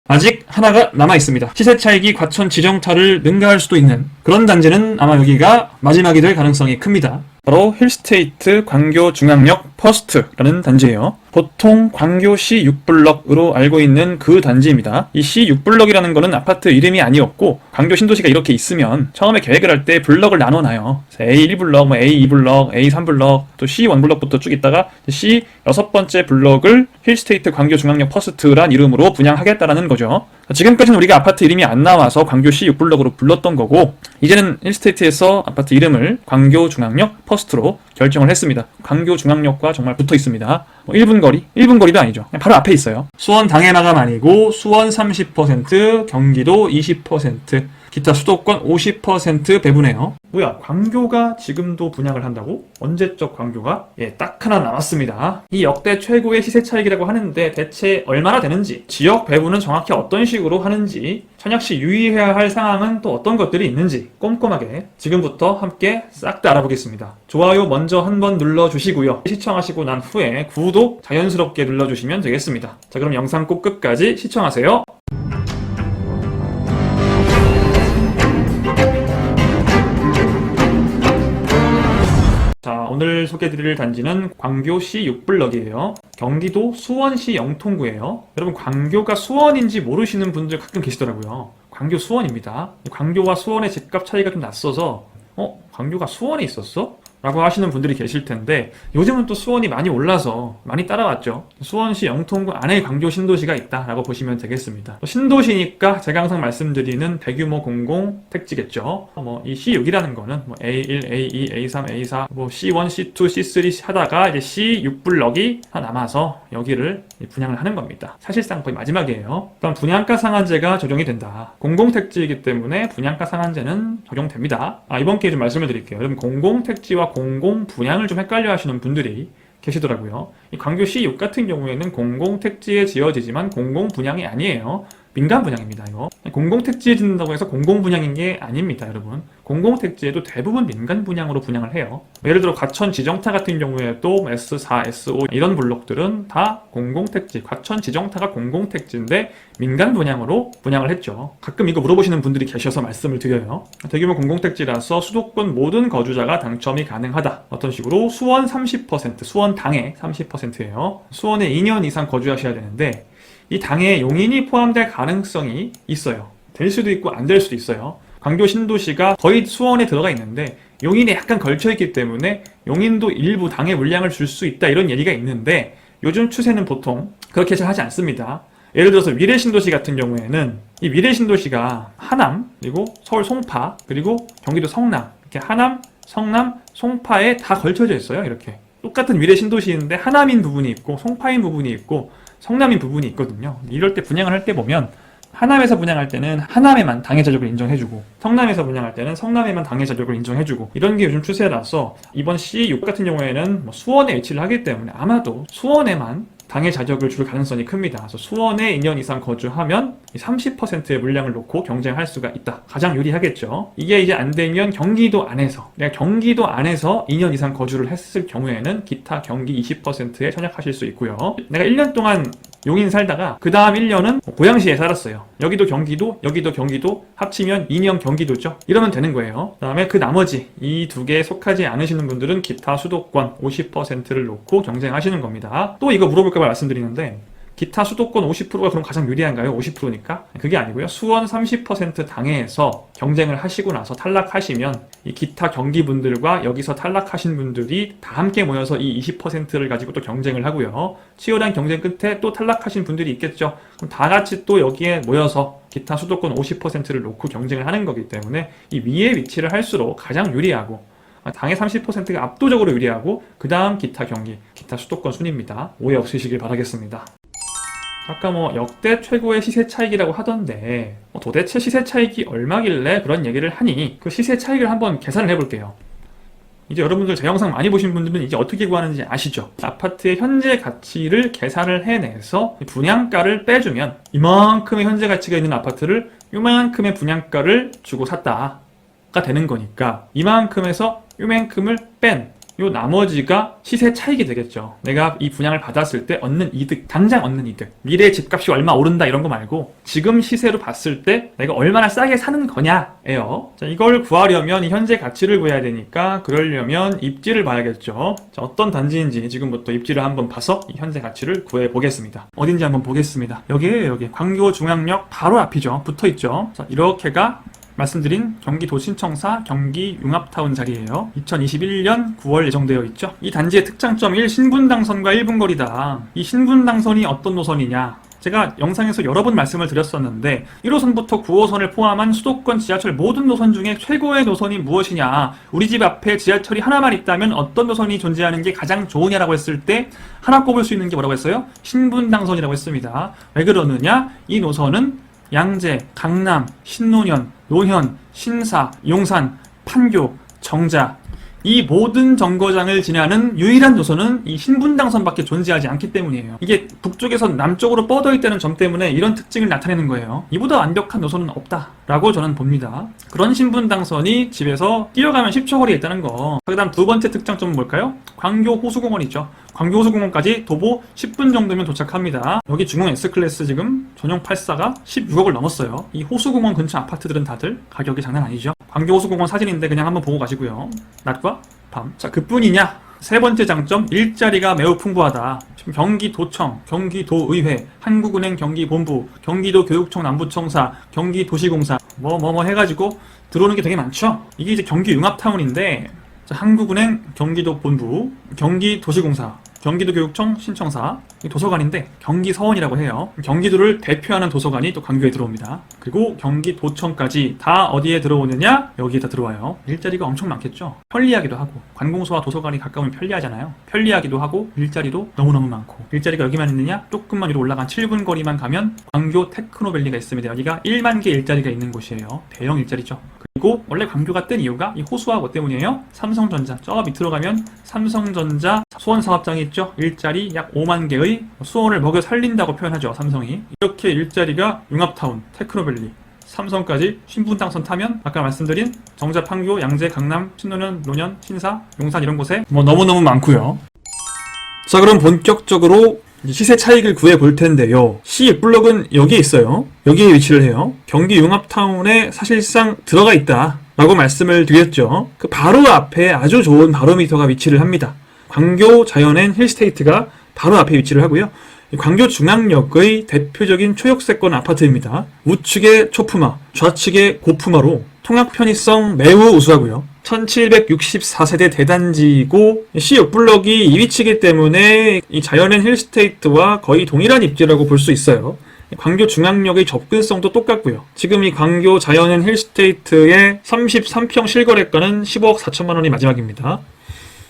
아직 하나가 남아있습니다. 시세 차익이 과천 지정타를 능가할 수도 있는 그런 단지는 아마 여기가 마지막이 될 가능성이 큽니다. 바로 힐스테이트 광교 중앙역 퍼스트라는 단지예요. 보통 광교시 6블럭으로 알고 있는 그 단지입니다. 이 C6블럭이라는 거는 아파트 이름이 아니었고 광교 신도시가 이렇게 있으면 처음에 계획을 할 때 블럭을 나눠놔요. A1블럭, A2블럭, A3블럭, 또 C1블럭부터 쭉 있다가 C6번째 블럭을 힐스테이트 광교 중앙역 퍼스트란 이름으로 분양하겠다라는 거죠. 지금까지는 우리가 아파트 이름이 안 나와서 광교 C6블럭으로 불렀던 거고 이제는 힐스테이트에서 아파트 이름을 광교 중앙역 퍼스트로 결정을 했습니다. 광교 중앙역과 정말 붙어 있습니다. 1분 거리? 1분 거리도 아니죠. 그냥 바로 앞에 있어요. 수원 당해 마감 아니고 수원 30%, 경기도 20%, 기타 수도권 50% 배분해요. 뭐야, 광교가 지금도 분양을 한다고? 언제적 광교가? 예, 딱 하나 남았습니다. 이 역대 최고의 시세 차익이라고 하는데 대체 얼마나 되는지, 지역 배분은 정확히 어떤 식으로 하는지, 청약시 유의해야 할 상황은 또 어떤 것들이 있는지 꼼꼼하게 지금부터 함께 싹 다 알아보겠습니다. 좋아요 먼저 한번 눌러주시고요. 시청하시고 난 후에 구독 자연스럽게 눌러주시면 되겠습니다. 자, 그럼 영상 꼭 끝까지 시청하세요. 자, 오늘 소개해드릴 단지는 광교시 6블럭이에요. 경기도 수원시 영통구예요. 여러분, 광교가 수원인지 모르시는 분들 가끔 계시더라고요. 광교 수원입니다. 광교와 수원의 집값 차이가 좀 났어서 광교가 수원에 있었어? 라고 하시는 분들이 계실 텐데 요즘은 또 수원이 많이 올라서 많이 따라왔죠. 수원시 영통구 안에 광교 신도시가 있다라고 보시면 되겠습니다. 신도시니까 제가 항상 말씀드리는 대규모 공공 택지겠죠. 이 C6이라는 거는 A1, A2, A3, A4, C1, C2, C3 하다가 이제 C6블럭이 남아서 여기를 분양을 하는 겁니다. 사실상 거의 마지막이에요. 그럼 분양가 상한제가 적용이 된다. 공공 택지이기 때문에 분양가 상한제는 적용됩니다. 이번 기회에 좀 말씀을 드릴게요. 여러분, 공공 택지와 공공 분양을 좀 헷갈려 하시는 분들이 계시더라고요. 이 광교 C6 같은 경우에는 공공 택지에 지어지지만 공공 분양이 아니에요. 민간 분양입니다. 이거 공공 택지에 짓는다고 해서 공공 분양인 게 아닙니다, 여러분. 공공 택지에도 대부분 민간 분양으로 분양을 해요. 예를 들어 과천 지정타 같은 경우에도 S4, S5 이런 블록들은 다 공공 택지, 과천 지정타가 공공 택지인데 민간 분양으로 분양을 했죠. 가끔 이거 물어보시는 분들이 계셔서 말씀을 드려요. 대규모 공공 택지라서 수도권 모든 거주자가 당첨이 가능하다. 어떤 식으로 수원 30%, 수원 당에 30%예요. 수원에 2년 이상 거주하셔야 되는데 이 당에 용인이 포함될 가능성이 있어요. 될 수도 있고 안 될 수도 있어요. 광교 신도시가 거의 수원에 들어가 있는데 용인에 약간 걸쳐있기 때문에 용인도 일부 당의 물량을 줄 수 있다 이런 얘기가 있는데 요즘 추세는 보통 그렇게 잘 하지 않습니다. 예를 들어서 미래신도시 같은 경우에는 이 미래신도시가 하남, 그리고 서울 송파, 그리고 경기도 성남 이렇게 하남, 성남, 송파에 다 걸쳐져 있어요. 이렇게 똑같은 미래신도시인데 하남인 부분이 있고 송파인 부분이 있고 성남인 부분이 있거든요. 이럴 때 분양을 할 때 보면 하남에서 분양할 때는 하남에만 당해 자격을 인정해주고 성남에서 분양할 때는 성남에만 당해 자격을 인정해주고 이런 게 요즘 추세라서 이번 C6 같은 경우에는 수원에 위치를 하기 때문에 아마도 수원에만 당해 자격을 줄 가능성이 큽니다. 그래서 수원에 2년 이상 거주하면 30%의 물량을 놓고 경쟁할 수가 있다. 가장 유리하겠죠. 이게 이제 안 되면 경기도 안에서, 내가 경기도 안에서 2년 이상 거주를 했을 경우에는 기타 경기 20%에 청약하실 수 있고요. 내가 1년 동안 용인 살다가 그 다음 1년은 고양시에 살았어요. 여기도 경기도, 여기도 경기도 합치면 2년 경기도죠. 이러면 되는 거예요. 그 다음에 그 나머지 이 두 개에 속하지 않으시는 분들은 기타 수도권 50%를 놓고 경쟁하시는 겁니다. 또 이거 물어볼까 봐 말씀드리는데 기타 수도권 50%가 그럼 가장 유리한가요? 50%니까? 그게 아니고요. 수원 30% 당해에서 경쟁을 하시고 나서 탈락하시면 이 기타 경기분들과 여기서 탈락하신 분들이 다 함께 모여서 이 20%를 가지고 또 경쟁을 하고요. 치열한 경쟁 끝에 또 탈락하신 분들이 있겠죠. 그럼 다 같이 또 여기에 모여서 기타 수도권 50%를 놓고 경쟁을 하는 거기 때문에 이 위에 위치를 할수록 가장 유리하고 당의 30%가 압도적으로 유리하고 그 다음 기타 경기, 기타 수도권 순입니다. 오해 없으시길 바라겠습니다. 아까 역대 최고의 시세 차익이라고 하던데 도대체 시세 차익이 얼마길래 그런 얘기를 하니 그 시세 차익을 한번 계산을 해볼게요. 이제 여러분들 제 영상 많이 보신 분들은 이제 어떻게 구하는지 아시죠? 아파트의 현재 가치를 계산을 해내서 분양가를 빼주면 이만큼의 현재 가치가 있는 아파트를 이만큼의 분양가를 주고 샀다가 되는 거니까 이만큼에서 이만큼을 뺀 요 나머지가 시세 차익이 되겠죠. 내가 이 분양을 받았을 때 얻는 이득, 당장 얻는 이득. 미래 집값이 얼마 오른다 이런 거 말고 지금 시세로 봤을 때 내가 얼마나 싸게 사는 거냐예요. 자, 이걸 구하려면 이 현재 가치를 구해야 되니까 그러려면 입지를 봐야겠죠. 자, 어떤 단지인지 지금부터 입지를 한번 봐서 이 현재 가치를 구해 보겠습니다. 어딘지 한번 보겠습니다. 여기에요, 여기. 광교중앙역 바로 앞이죠. 붙어 있죠. 자, 이렇게가 말씀드린 경기도 신청사 경기 융합타운 자리예요. 2021년 9월 예정되어 있죠. 이 단지의 특장점 1, 신분당선과 1분 거리다. 이 신분당선이 어떤 노선이냐? 제가 영상에서 여러 번 말씀을 드렸었는데 1호선부터 9호선을 포함한 수도권 지하철 모든 노선 중에 최고의 노선이 무엇이냐, 우리 집 앞에 지하철이 하나만 있다면 어떤 노선이 존재하는 게 가장 좋으냐라고 했을 때 하나 꼽을 수 있는 게 뭐라고 했어요? 신분당선이라고 했습니다. 왜 그러느냐? 이 노선은 양재, 강남, 신논현, 노현, 신사, 용산, 판교, 정자 이 모든 정거장을 지나는 유일한 노선은 이 신분당선밖에 존재하지 않기 때문이에요. 이게 북쪽에서 남쪽으로 뻗어 있다는 점 때문에 이런 특징을 나타내는 거예요. 이보다 완벽한 노선은 없다라고 저는 봅니다. 그런 신분당선이 집에서 뛰어가면 10초 거리에 있다는 거. 그 다음 두 번째 특장점은 뭘까요? 광교 호수공원이죠. 광교 호수공원까지 도보 10분 정도면 도착합니다. 여기 중흥 S클래스 지금 전용 84가 16억을 넘었어요. 이 호수공원 근처 아파트들은 다들 가격이 장난 아니죠. 광교 호수공원 사진인데 그냥 한번 보고 가시고요. 낮과 밤. 자, 그뿐이냐? 세 번째 장점, 일자리가 매우 풍부하다. 지금 경기도청, 경기도의회, 한국은행 경기본부, 경기도교육청 남부청사, 경기도시공사 뭐 해가지고 들어오는 게 되게 많죠. 이게 이제 경기 융합타운인데, 자, 한국은행 경기도본부, 경기도시공사, 경기도교육청 신청사, 도서관인데 경기서원이라고 해요. 경기도를 대표하는 도서관이 또 광교에 들어옵니다. 그리고 경기도청까지 다 어디에 들어오느냐? 여기에 다 들어와요. 일자리가 엄청 많겠죠. 편리하기도 하고, 관공서와 도서관이 가까우면 편리하잖아요. 편리하기도 하고 일자리도 너무너무 많고. 일자리가 여기만 있느냐? 조금만 위로 올라간 7분 거리만 가면 광교 테크노밸리가 있습니다. 여기가 1만 개 일자리가 있는 곳이에요. 대형 일자리죠. 그리고 원래 광교가 뜬 이유가 이 호수와 뭐 때문이에요? 삼성전자. 저 밑으로 가면 삼성전자 수원 사업장이 있죠. 일자리 약 5만 개의 수원을 먹여 살린다고 표현하죠. 삼성이. 이렇게 일자리가 융합타운, 테크노밸리, 삼성까지 신분당선 타면 아까 말씀드린 정자, 판교, 양재, 강남, 신논현, 노년, 신사, 용산 이런 곳에 뭐 너무너무 많고요. 자, 그럼 본격적으로 시세 차익을 구해 볼 텐데요. C6블럭은 여기에 있어요. 여기에 위치를 해요. 경기 융합타운에 사실상 들어가 있다 라고 말씀을 드렸죠. 그 바로 앞에 아주 좋은 바로미터가 위치를 합니다. 광교 자연엔 힐스테이트가 바로 앞에 위치를 하고요. 광교 중앙역의 대표적인 초역세권 아파트입니다. 우측에 초품화, 좌측에 고품화로 통학 편의성 매우 우수하고요. 1764세대 대단지이고 C6블럭이 이 위치이기 때문에 이 자연엔 힐스테이트와 거의 동일한 입지라고 볼 수 있어요. 광교 중앙역의 접근성도 똑같고요. 지금 이 광교 자연엔 힐스테이트의 33평 실거래가는 15억 4천만 원이 마지막입니다.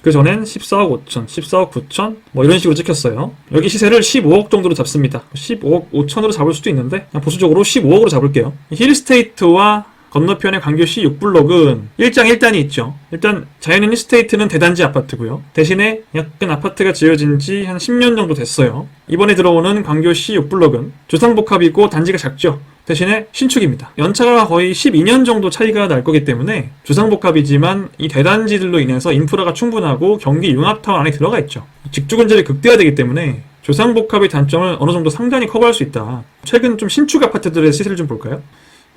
그 전엔 14억 5천, 14억 9천 뭐 이런 식으로 찍혔어요. 여기 시세를 15억 정도로 잡습니다. 15억 5천으로 잡을 수도 있는데 그냥 보수적으로 15억으로 잡을게요. 힐스테이트와 건너편의 광교 C6블럭은 1장 1단이 있죠. 일단 자연인 힐스테이트는 대단지 아파트고요. 대신에 약간 아파트가 지어진 지 한 10년 정도 됐어요. 이번에 들어오는 광교 C6블럭은 주상복합이고 단지가 작죠. 대신에 신축입니다. 연차가 거의 12년 정도 차이가 날 거기 때문에 주상복합이지만 이 대단지들로 인해서 인프라가 충분하고 경기 융합타운 안에 들어가 있죠. 직주근절이 극대화되기 때문에 주상복합의 단점을 어느 정도 상당히 커버할 수 있다. 최근 좀 신축 아파트들의 시세를 좀 볼까요?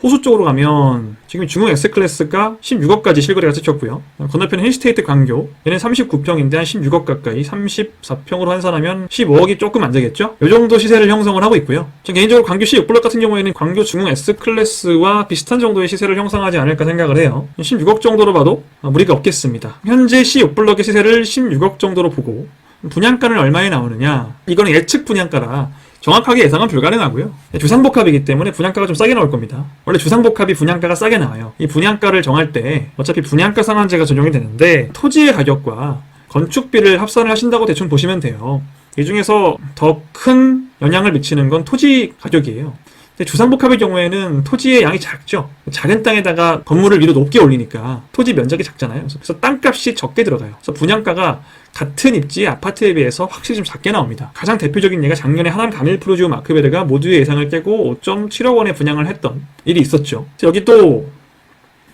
호수 쪽으로 가면 지금 중흥 S클래스가 16억까지 실거래가 찍혔고요. 건너편은 힐스테이트 광교, 얘는 39평인데 한 16억 가까이, 34평으로 환산하면 15억이 조금 안 되겠죠? 이 정도 시세를 형성을 하고 있고요. 전 개인적으로 광교 C6블럭 같은 경우에는 광교 중흥 S클래스와 비슷한 정도의 시세를 형성하지 않을까 생각을 해요. 16억 정도로 봐도 무리가 없겠습니다. 현재 C6블럭의 시세를 16억 정도로 보고 분양가는 얼마에 나오느냐? 이거는 예측 분양가라 정확하게 예상은 불가능하고요. 주상복합이기 때문에 분양가가 좀 싸게 나올 겁니다. 원래 주상복합이 분양가가 싸게 나와요. 이 분양가를 정할 때 어차피 분양가 상한제가 적용이 되는데 토지의 가격과 건축비를 합산을 하신다고 대충 보시면 돼요. 이 중에서 더 큰 영향을 미치는 건 토지 가격이에요. 근데 주상복합의 경우에는 토지의 양이 작죠. 작은 땅에다가 건물을 위로 높게 올리니까 토지 면적이 작잖아요. 그래서 땅값이 적게 들어가요. 그래서 분양가가 같은 입지의 아파트에 비해서 확실히 좀 작게 나옵니다. 가장 대표적인 예가 작년에 하남 가밀프루지오 마크베르가 모두의 예상을 깨고 5.7억 원에 분양을 했던 일이 있었죠. 여기 또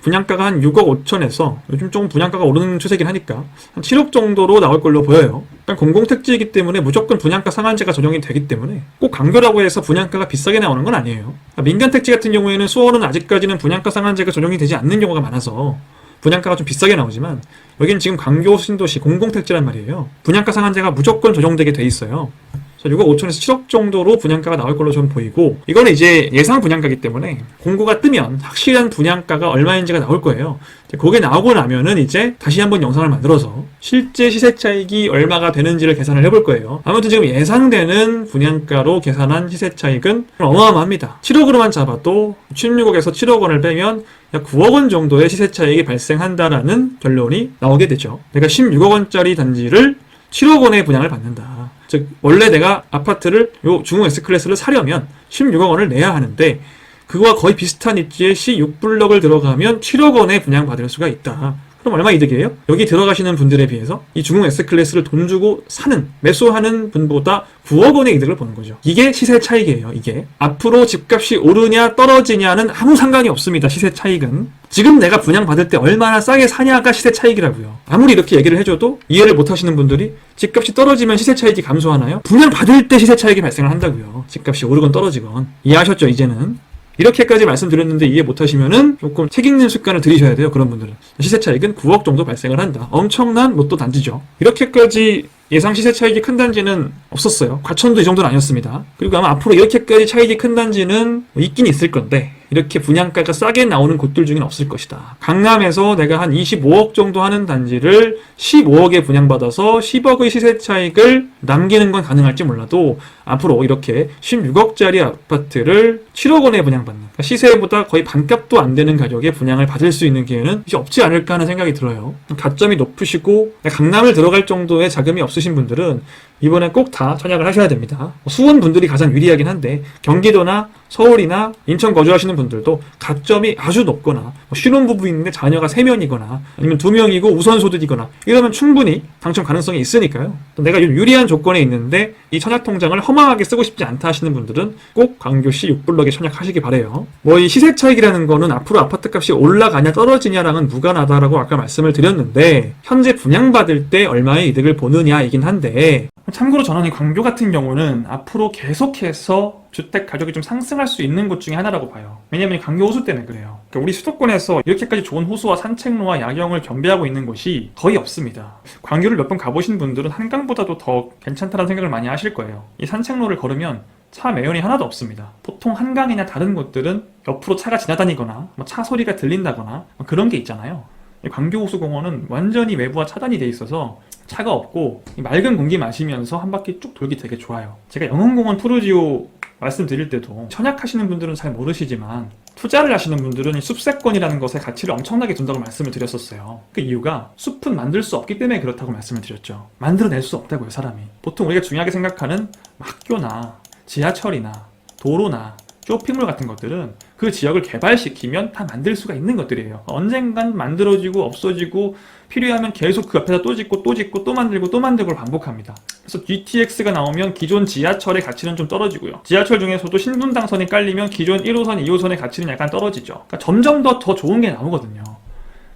분양가가 한 6억 5천에서 요즘 조금 분양가가 오르는 추세긴 하니까 한 7억 정도로 나올 걸로 보여요. 일단 공공택지이기 때문에 무조건 분양가 상한제가 적용이 되기 때문에 꼭 강조라고 해서 분양가가 비싸게 나오는 건 아니에요. 민간택지 같은 경우에는 수원은 아직까지는 분양가 상한제가 적용이 되지 않는 경우가 많아서 분양가가 좀 비싸게 나오지만 여기는 지금 광교 신도시 공공택지란 말이에요. 분양가 상한제가 무조건 적용되게 돼 있어요. 6억 5천에서 7억 정도로 분양가가 나올 걸로 좀 보이고, 이거는 이제 예상 분양가이기 때문에 공고가 뜨면 확실한 분양가가 얼마인지가 나올 거예요. 그게 나오고 나면은 이제 다시 한번 영상을 만들어서 실제 시세 차익이 얼마가 되는지를 계산을 해볼 거예요. 아무튼 지금 예상되는 분양가로 계산한 시세 차익은 어마어마합니다. 7억으로만 잡아도 16억에서 7억 원을 빼면 약 9억 원 정도의 시세 차익이 발생한다라는 결론이 나오게 되죠. 내가 16억 원짜리 단지를 7억 원에 분양을 받는다. 즉 원래 내가 아파트를 요 중흥 S클래스를 사려면 16억 원을 내야 하는데 그거와 거의 비슷한 입지에 C6블럭을 들어가면 7억 원에 분양받을 수가 있다. 그럼 얼마 이득이에요? 여기 들어가시는 분들에 비해서 이 중흥 S클래스를 돈 주고 사는, 매수하는 분보다 9억 원의 이득을 보는 거죠. 이게 시세 차익이에요. 이게 앞으로 집값이 오르냐 떨어지냐는 아무 상관이 없습니다. 시세 차익은 지금 내가 분양받을 때 얼마나 싸게 사냐가 시세 차익이라고요. 아무리 이렇게 얘기를 해줘도 이해를 못 하시는 분들이 집값이 떨어지면 시세 차익이 감소하나요? 분양받을 때 시세 차익이 발생을 한다고요. 집값이 오르건 떨어지건. 이해하셨죠? 이제는 이렇게까지 말씀드렸는데 이해 못하시면은 조금 책 읽는 습관을 들이셔야 돼요. 그런 분들은. 시세 차익은 9억 정도 발생을 한다. 엄청난 로또 단지죠. 이렇게까지 예상 시세 차익이 큰 단지는 없었어요. 과천도 이 정도는 아니었습니다. 그리고 아마 앞으로 이렇게까지 차익이 큰 단지는 있긴 있을 건데 이렇게 분양가가 싸게 나오는 곳들 중에는 없을 것이다. 강남에서 내가 한 25억 정도 하는 단지를 15억에 분양받아서 10억의 시세 차익을 남기는 건 가능할지 몰라도 앞으로 이렇게 16억짜리 아파트를 7억 원에 분양받는, 그러니까 시세보다 거의 반값도 안 되는 가격에 분양을 받을 수 있는 기회는 이제 없지 않을까 하는 생각이 들어요. 가점이 높으시고 강남을 들어갈 정도의 자금이 없으신 분들은 이번에 꼭 다 청약을 하셔야 됩니다. 수원 분들이 가장 유리하긴 한데 경기도나 서울이나 인천 거주하시는 분들도 가점이 아주 높거나 신혼부부 있는데 자녀가 3명이거나 아니면 2명이고 우선소득이거나 이러면 충분히 당첨 가능성이 있으니까요. 또 내가 유리한 조건에 있는데 이 청약통장을 허망하게 쓰고 싶지 않다 하시는 분들은 꼭 광교시 6블럭에 청약하시기 바래요. 이 시세 차익이라는 거는 앞으로 아파트값이 올라가냐 떨어지냐랑은 무관하다라고 아까 말씀을 드렸는데 현재 분양받을 때 얼마의 이득을 보느냐이긴 한데, 참고로 저는 이 광교 같은 경우는 앞으로 계속해서 주택 가격이 좀 상승할 수 있는 곳 중에 하나라고 봐요. 왜냐면 광교 호수 때문에 그래요. 그러니까 우리 수도권에서 이렇게까지 좋은 호수와 산책로와 야경을 겸비하고 있는 곳이 거의 없습니다. 광교를 몇 번 가보신 분들은 한강보다도 더 괜찮다는 생각을 많이 하실 거예요. 이 산책로를 걸으면 차 매연이 하나도 없습니다. 보통 한강이나 다른 곳들은 옆으로 차가 지나다니거나 차 소리가 들린다거나 그런 게 있잖아요. 광교호수공원은 완전히 외부와 차단이 돼 있어서 차가 없고 맑은 공기 마시면서 한 바퀴 쭉 돌기 되게 좋아요. 제가 영흥공원 푸르지오 말씀드릴 때도 청약하시는 분들은 잘 모르시지만 투자를 하시는 분들은 이 숲세권이라는 것의 가치를 엄청나게 둔다고 말씀을 드렸었어요. 그 이유가 숲은 만들 수 없기 때문에 그렇다고 말씀을 드렸죠. 만들어낼 수 없다고요, 사람이. 보통 우리가 중요하게 생각하는 학교나 지하철이나 도로나 쇼핑몰 같은 것들은 그 지역을 개발시키면 다 만들 수가 있는 것들이에요. 언젠간 만들어지고 없어지고 필요하면 계속 그 앞에다 또 짓고 또 짓고 또 만들고 또 만들고 반복합니다. 그래서 GTX가 나오면 기존 지하철의 가치는 좀 떨어지고요. 지하철 중에서도 신분당선이 깔리면 기존 1호선, 2호선의 가치는 약간 떨어지죠. 그러니까 점점 더 좋은 게 나오거든요.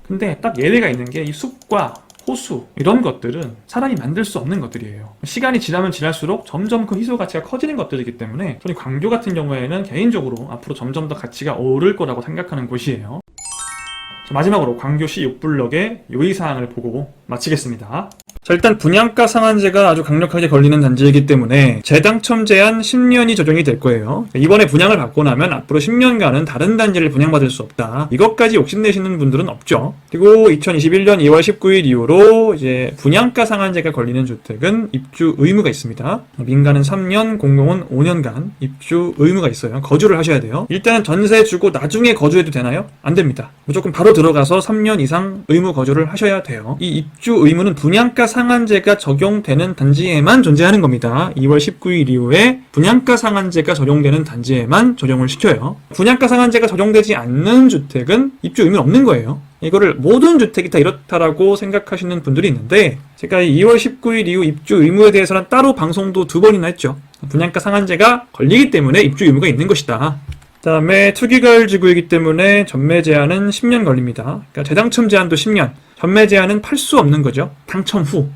근데 딱 예외가 있는 게 이 숲과 호수 이런 것들은 사람이 만들 수 없는 것들이에요. 시간이 지나면 지날수록 점점 그 희소 가치가 커지는 것들이기 때문에 저는 광교 같은 경우에는 개인적으로 앞으로 점점 더 가치가 오를 거라고 생각하는 곳이에요. 마지막으로 광교시 6블럭의 요의사항을 보고 마치겠습니다. 자, 일단 분양가 상한제가 아주 강력하게 걸리는 단지이기 때문에 재당첨 제한 10년이 적용이 될 거예요. 이번에 분양을 받고 나면 앞으로 10년간은 다른 단지를 분양받을 수 없다. 이것까지 욕심내시는 분들은 없죠. 그리고 2021년 2월 19일 이후로 이제 분양가 상한제가 걸리는 주택은 입주 의무가 있습니다. 민간은 3년, 공공은 5년간 입주 의무가 있어요. 거주를 하셔야 돼요. 일단은 전세 주고 나중에 거주해도 되나요? 안 됩니다. 무조건 바로 들어가서 3년 이상 의무 거주를 하셔야 돼요. 이 입주 의무는 분양가 상한제가 적용되는 단지에만 존재하는 겁니다. 2월 19일 이후에 분양가 상한제가 적용되는 단지에만 적용을 시켜요. 분양가 상한제가 적용되지 않는 주택은 입주 의무는 없는 거예요. 이거를 모든 주택이 다 이렇다라고 생각하시는 분들이 있는데, 제가 2월 19일 이후 입주 의무에 대해서는 따로 방송도 2번이나 했죠. 분양가 상한제가 걸리기 때문에 입주 의무가 있는 것이다. 그다음에 투기가율 지구이기 때문에 전매 제한은 10년 걸립니다. 그러니까 재당첨 제한도 10년, 전매 제한은 팔 수 없는 거죠. 당첨 후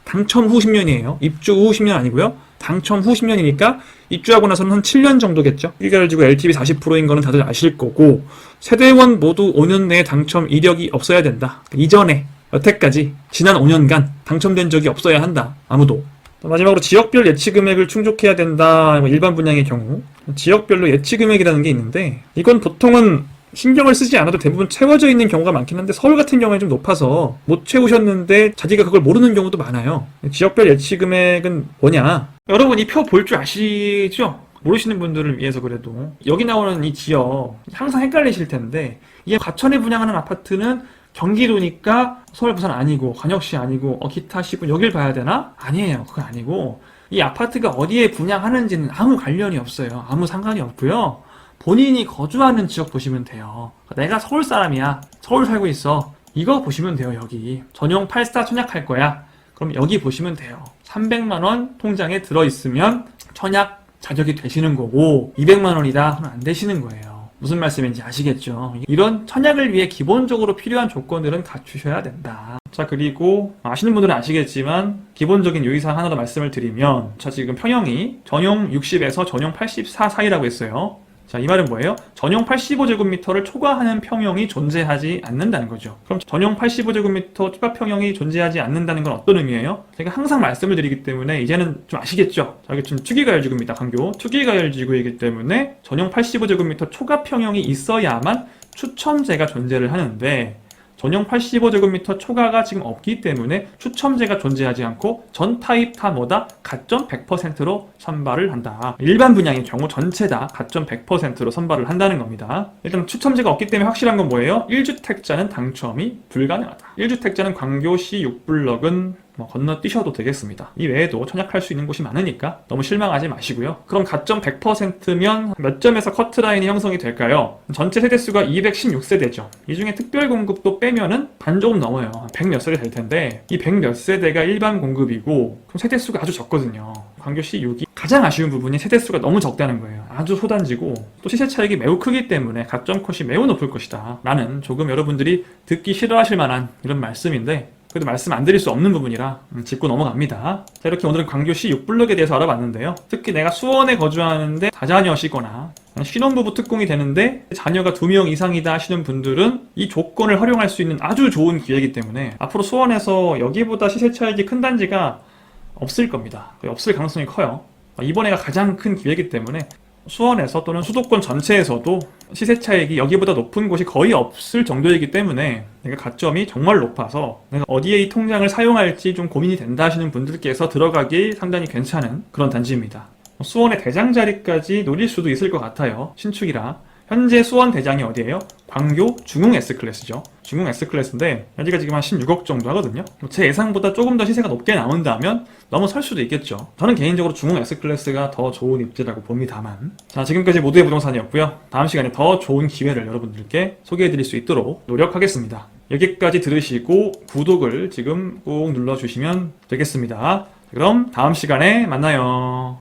10년이에요. 입주 후 10년 아니고요. 당첨 후 10년이니까 입주하고 나서는 한 7년 정도겠죠. 투기가율 지구 LTV 40%인 거는 다들 아실 거고, 세대원 모두 5년 내에 당첨 이력이 없어야 된다. 이전에 여태까지 지난 5년간 당첨된 적이 없어야 한다. 아무도. 마지막으로 지역별 예치 금액을 충족해야 된다. 일반 분양의 경우 지역별로 예치 금액이라는 게 있는데, 이건 보통은 신경을 쓰지 않아도 대부분 채워져 있는 경우가 많긴 한데, 서울 같은 경우에 좀 높아서 못 채우셨는데 자기가 그걸 모르는 경우도 많아요. 지역별 예치 금액은 뭐냐? 여러분 이 표 볼 줄 아시죠? 모르시는 분들을 위해서 그래도 여기 나오는 이 지역 항상 헷갈리실 텐데, 이게 과천에 분양하는 아파트는 경기도니까 서울, 부산 아니고 관역시 아니고 기타 시군 여길 봐야 되나? 아니에요. 그건 아니고 이 아파트가 어디에 분양하는지는 아무 관련이 없어요. 아무 상관이 없고요. 본인이 거주하는 지역 보시면 돼요. 내가 서울 사람이야. 서울 살고 있어. 이거 보시면 돼요. 여기 전용 8스타 청약할 거야. 그럼 여기 보시면 돼요. 300만원 통장에 들어있으면 청약 자격이 되시는 거고, 200만원이다 하면 안 되시는 거예요. 무슨 말씀인지 아시겠죠? 이런 청약을 위해 기본적으로 필요한 조건들은 갖추셔야 된다. 자, 그리고 아시는 분들은 아시겠지만 기본적인 유의사항 하나 더 말씀을 드리면, 자, 지금 평형이 전용 60에서 전용 84 사이라고 했어요. 자, 이 말은 뭐예요? 전용 85제곱미터를 초과하는 평형이 존재하지 않는다는 거죠. 그럼 전용 85제곱미터 추가 평형이 존재하지 않는다는 건 어떤 의미예요? 제가 항상 말씀을 드리기 때문에 이제는 좀 아시겠죠? 자, 여기 좀 투기가율 지구입니다. 강교. 투기가율 지구이기 때문에 전용 85제곱미터 초과 평형이 있어야만 추첨제가 존재를 하는데, 전용 85제곱미터 초과가 지금 없기 때문에 추첨제가 존재하지 않고 전 타입 다 뭐다? 가점 100%로 선발을 한다. 일반 분양의 경우 전체 다 가점 100%로 선발을 한다는 겁니다. 일단 추첨제가 없기 때문에 확실한 건 뭐예요? 1주택자는 당첨이 불가능하다. 1주택자는 광교시 6블럭은 건너뛰셔도 되겠습니다. 이 외에도 청약할 수 있는 곳이 많으니까 너무 실망하지 마시고요. 그럼 가점 100%면 몇 점에서 커트라인이 형성이 될까요? 전체 세대수가 216세대죠. 이 중에 특별 공급도 빼면은 반 조금 넘어요. 100 몇 세대 될 텐데, 이 100 몇 세대가 일반 공급이고, 그럼 세대수가 아주 적거든요. 광교시 6이 가장 아쉬운 부분이 세대수가 너무 적다는 거예요. 아주 소단지고 또 시세 차익이 매우 크기 때문에 가점 컷이 매우 높을 것이다 라는, 조금 여러분들이 듣기 싫어하실 만한 이런 말씀인데, 그래도 말씀 안 드릴 수 없는 부분이라 짚고 넘어갑니다. 자, 이렇게 오늘은 광교시 6블럭에 대해서 알아봤는데요. 특히 내가 수원에 거주하는데 다자녀시거나 신혼부부 특공이 되는데 자녀가 2명 이상이다 하시는 분들은 이 조건을 활용할 수 있는 아주 좋은 기회이기 때문에 앞으로 수원에서 여기보다 시세 차익이 큰 단지가 없을 겁니다. 없을 가능성이 커요. 이번에가 가장 큰 기회이기 때문에 수원에서 또는 수도권 전체에서도 시세 차익이 여기보다 높은 곳이 거의 없을 정도이기 때문에 내가 가점이 정말 높아서 내가 어디에 이 통장을 사용할지 좀 고민이 된다 하시는 분들께서 들어가기 상당히 괜찮은 그런 단지입니다. 수원의 대장 자리까지 노릴 수도 있을 것 같아요. 신축이라. 현재 수원 대장이 어디예요? 광교 중흥 S클래스죠. 중흥 S클래스인데 여기가 지금 한 16억 정도 하거든요. 제 예상보다 조금 더 시세가 높게 나온다면 넘어설 수도 있겠죠. 저는 개인적으로 중흥 S클래스가 더 좋은 입지라고 봅니다만. 자, 지금까지 모두의 부동산이었고요. 다음 시간에 더 좋은 기회를 여러분들께 소개해드릴 수 있도록 노력하겠습니다. 여기까지 들으시고 구독을 지금 꼭 눌러주시면 되겠습니다. 그럼 다음 시간에 만나요.